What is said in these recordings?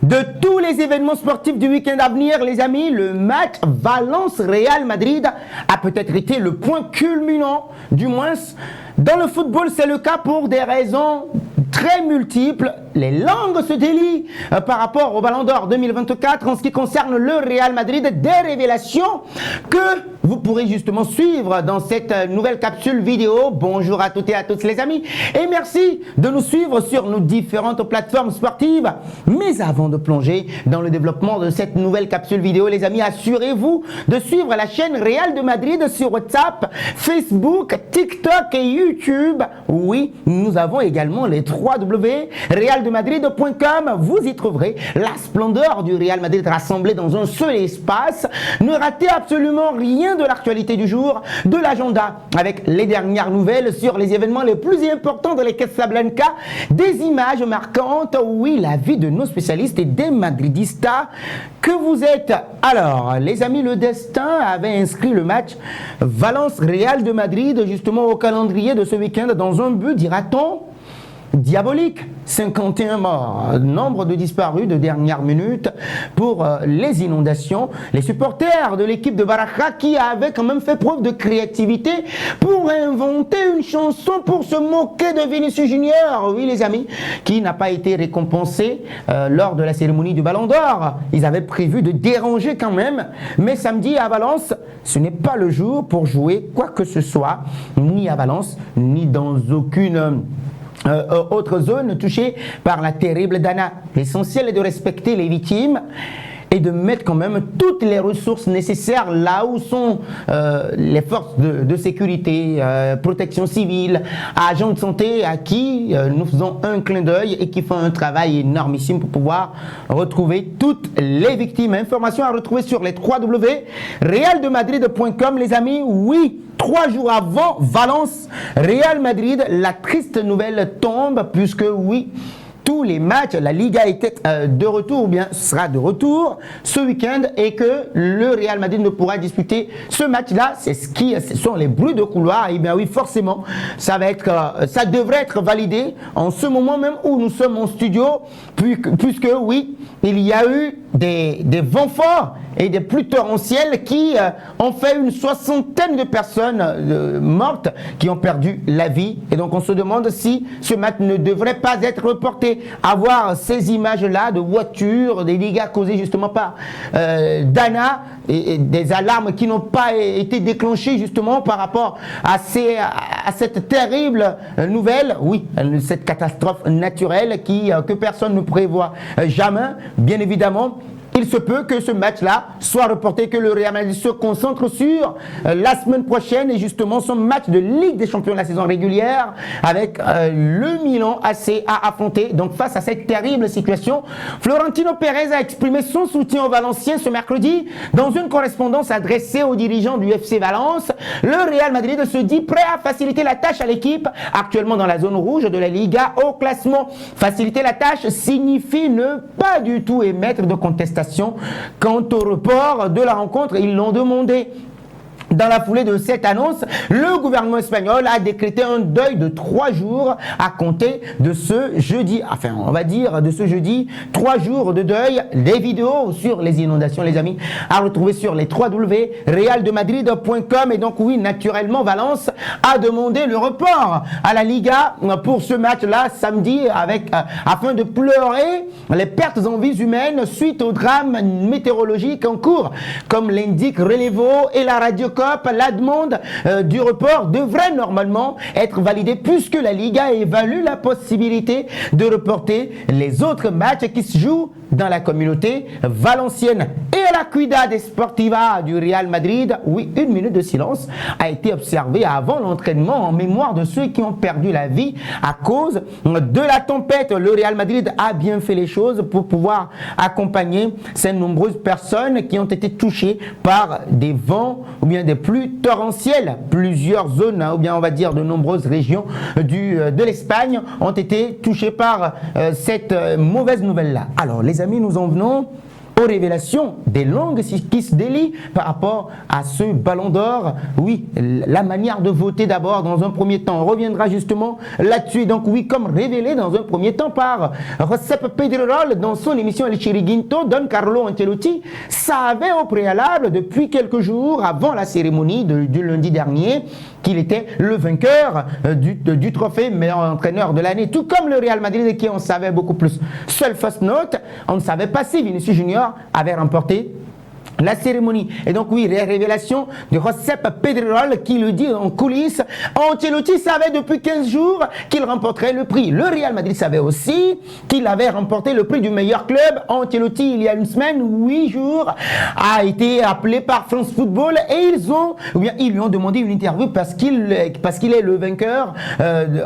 de tous les événements sportifs du week-end à venir, les amis, le match Valence-Real Madrid a peut-être été le point culminant, du moins dans le football, c'est le cas pour des raisons très multiples. Les langues se délient par rapport au Ballon d'Or 2024 en ce qui concerne le Real Madrid. Des révélations que vous pourrez justement suivre dans cette nouvelle capsule vidéo. Bonjour à toutes et à tous les amis et merci de nous suivre sur nos différentes plateformes sportives. Mais avant de plonger dans le développement de cette nouvelle capsule vidéo, les amis, assurez-vous de suivre la chaîne Real de Madrid sur WhatsApp, Facebook, TikTok et YouTube. Oui, nous avons également les 3W realdemadrid.com. Vous y trouverez la splendeur du Real Madrid rassemblée dans un seul espace. Ne ratez absolument rien de l'actualité du jour, de l'agenda avec les dernières nouvelles sur les événements les plus importants de la Casablanca, des images marquantes, oui, la vie de nos spécialistes et des madridistas que vous êtes. Alors, les amis, le destin avait inscrit le match Valence-Real de Madrid justement au calendrier de ce week-end dans un but, dira-t-on, diabolique. 51 morts, nombre de disparus de dernière minute pour les inondations. Les supporters de l'équipe de Baraja qui avaient quand même fait preuve de créativité pour inventer une chanson pour se moquer de Vinicius Junior. Oui les amis, qui n'a pas été récompensé lors de la cérémonie du Ballon d'Or. Ils avaient prévu de déranger quand même, mais samedi à Valence, ce n'est pas le jour pour jouer quoi que ce soit, ni à Valence, ni dans aucune autre zone touchée par la terrible Dana. L'essentiel est de respecter les victimes et de mettre quand même toutes les ressources nécessaires là où sont les forces de sécurité, protection civile, agents de santé à qui nous faisons un clin d'œil et qui font un travail énormissime pour pouvoir retrouver toutes les victimes. Informations à retrouver sur les 3W realdemadrid.com les amis. Oui, 3 jours avant Valence, Real Madrid, la triste nouvelle tombe puisque oui, tous les matchs, la Liga était de retour ou bien sera de retour ce week-end et que le Real Madrid ne pourra disputer ce match-là. Ce sont les bruits de couloir. Et bien oui, forcément, ça devrait être validé en ce moment même où nous sommes en studio, puisque oui, il y a eu des vents forts et des pluies torrentielles qui ont fait une 60aine de personnes mortes qui ont perdu la vie. Et donc on se demande si ce match ne devrait pas être reporté. Avoir ces images-là de voitures, des dégâts causés justement par Dana et des alarmes qui n'ont pas été déclenchées justement par rapport à cette terrible nouvelle, oui, cette catastrophe naturelle que personne ne prévoit jamais, bien évidemment. Il se peut que ce match-là soit reporté, que le Real Madrid se concentre sur la semaine prochaine et justement son match de Ligue des Champions de la saison régulière avec le Milan AC à affronter. Donc face à cette terrible situation, Florentino Pérez a exprimé son soutien aux Valenciens ce mercredi dans une correspondance adressée aux dirigeants du FC Valence. Le Real Madrid se dit prêt à faciliter la tâche à l'équipe actuellement dans la zone rouge de la Liga au classement. Faciliter la tâche signifie ne pas du tout émettre de contestation quant au report de la rencontre. Ils l'ont demandé. Dans la foulée de cette annonce, le gouvernement espagnol a décrété un deuil de 3 jours à compter de ce jeudi. Enfin, on va dire de ce jeudi, 3 jours de deuil. Des vidéos sur les inondations, les amis, à retrouver sur les 3W realdemadrid.com. Et donc, oui, naturellement, Valence a demandé le report à la Liga pour ce match-là samedi afin de pleurer les pertes en vies humaines suite au drame météorologique en cours. Comme l'indique Relevo et la radio, la demande du report devrait normalement être validée puisque la Liga évalue la possibilité de reporter les autres matchs qui se jouent dans la communauté valencienne. Et à la Ciudad Deportiva du Real Madrid, oui, 1 minute de silence a été observée avant l'entraînement en mémoire de ceux qui ont perdu la vie à cause de la tempête. Le Real Madrid a bien fait les choses pour pouvoir accompagner ces nombreuses personnes qui ont été touchées par des vents ou bien des pluies torrentielles. Plusieurs zones, ou bien on va dire de nombreuses régions de l'Espagne ont été touchées par cette mauvaise nouvelle-là. Alors les amis, nous en venons aux révélations des langues qui se délient par rapport à ce ballon d'or. Oui, la manière de voter d'abord dans un premier temps. On reviendra justement là-dessus. Donc oui, comme révélé dans un premier temps par Recep Pedrerol dans son émission El Chiringuito, Don Carlo Ancelotti savait au préalable depuis quelques jours avant la cérémonie du lundi dernier qu'il était le vainqueur du trophée meilleur entraîneur de l'année, tout comme le Real Madrid qui en savait beaucoup plus. Seule fausse note, on ne savait pas si Vinicius Junior avait remporté la cérémonie. Et donc oui, les révélations de Recep Pedrerol qui le dit en coulisses. Ancelotti savait depuis 15 jours qu'il remporterait le prix. Le Real Madrid savait aussi qu'il avait remporté le prix du meilleur club. Ancelotti, il y a une semaine, 8 jours, a été appelé par France Football et ils lui ont demandé une interview parce qu'il est le vainqueur,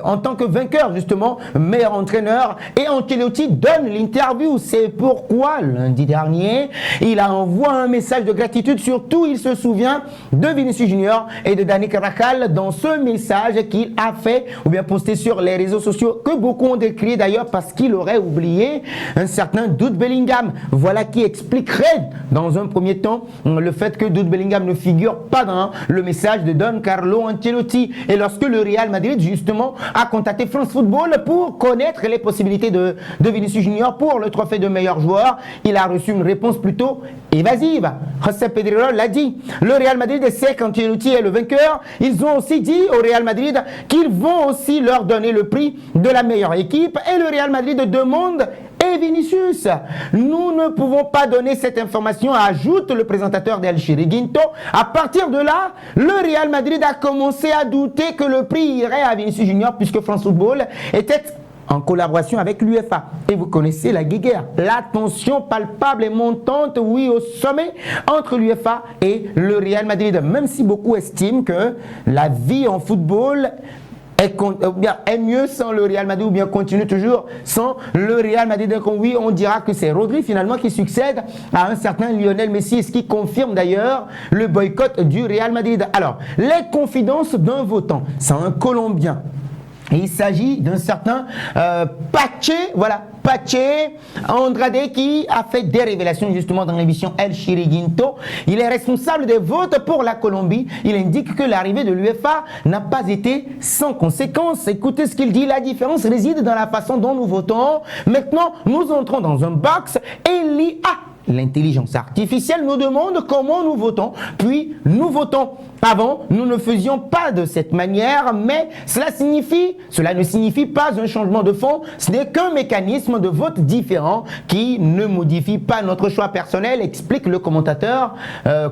en tant que vainqueur justement, meilleur entraîneur. Et Ancelotti donne l'interview. C'est pourquoi lundi dernier, il a envoyé un message de gratitude. Surtout, il se souvient de Vinicius Junior et de Dani Carvajal dans ce message qu'il a fait ou bien posté sur les réseaux sociaux, que beaucoup ont décrié d'ailleurs parce qu'il aurait oublié un certain Jude Bellingham. Voilà qui expliquerait dans un premier temps le fait que Jude Bellingham ne figure pas dans le message de Don Carlo Ancelotti. Et lorsque le Real Madrid justement a contacté France Football pour connaître les possibilités de Vinicius Junior pour le trophée de meilleur joueur, il a reçu une réponse plutôt évasive. Recep Pedrerol l'a dit. Le Real Madrid sait qu'Ancelotti est le vainqueur. Ils ont aussi dit au Real Madrid qu'ils vont aussi leur donner le prix de la meilleure équipe. Et le Real Madrid demande et Vinicius. Nous ne pouvons pas donner cette information, ajoute le présentateur d'El Chiringuito. À partir de là, le Real Madrid a commencé à douter que le prix irait à Vinicius Junior puisque France Football était en collaboration avec l'UEFA. Et vous connaissez la guéguerre, la tension palpable et montante, oui, au sommet, entre l'UEFA et le Real Madrid. Même si beaucoup estiment que la vie en football est mieux sans le Real Madrid ou bien continue toujours sans le Real Madrid. Donc oui, on dira que c'est Rodri finalement qui succède à un certain Lionel Messi, ce qui confirme d'ailleurs le boycott du Real Madrid. Alors, les confidences d'un votant, c'est un Colombien. Il s'agit d'un certain Pache Andrade qui a fait des révélations justement dans l'émission El Chiringuito. Il est responsable des votes pour la Colombie. Il indique que l'arrivée de l'UEFA n'a pas été sans conséquences. Écoutez ce qu'il dit, la différence réside dans la façon dont nous votons. Maintenant, nous entrons dans un box et l'IA, l'intelligence artificielle, nous demande comment nous votons, puis nous votons. Avant, nous ne faisions pas de cette manière, mais cela ne signifie pas un changement de fond. Ce n'est qu'un mécanisme de vote différent qui ne modifie pas notre choix personnel, explique le commentateur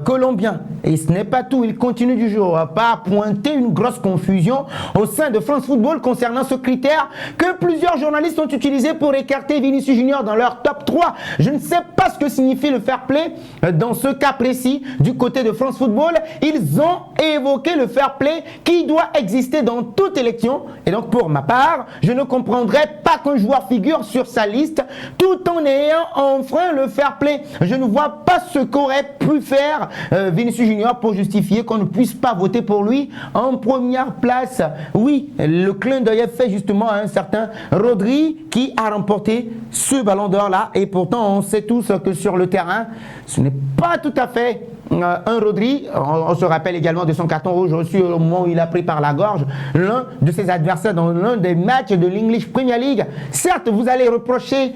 colombien. Et ce n'est pas tout, il continue du jour par pointer une grosse confusion au sein de France Football concernant ce critère que plusieurs journalistes ont utilisé pour écarter Vinicius Junior dans leur top 3. Je ne sais pas ce que signifie le fair play dans ce cas précis du côté de France Football. Ils ont évoqué le fair play qui doit exister dans toute élection. Et donc pour ma part, je ne comprendrais pas qu'un joueur figure sur sa liste tout en ayant enfreint le fair play. Je ne vois pas ce qu'aurait pu faire Vinicius Junior pour justifier qu'on ne puisse pas voter pour lui en première place. Oui, le clin d'œil est fait justement à un certain Rodri qui a remporté ce ballon d'or là. Et pourtant, on sait tous que sur le terrain, ce n'est pas tout à fait un Rodri. On se rappelle également de son carton rouge reçu au moment où il a pris par la gorge l'un de ses adversaires dans l'un des matchs de l'English Premier League. Certes, vous allez reprocher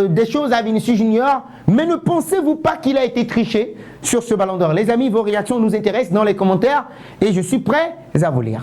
des choses à Vinicius Junior, mais ne pensez-vous pas qu'il a été triché sur ce ballon d'or? Les amis, vos réactions nous intéressent dans les commentaires et je suis prêt à vous lire.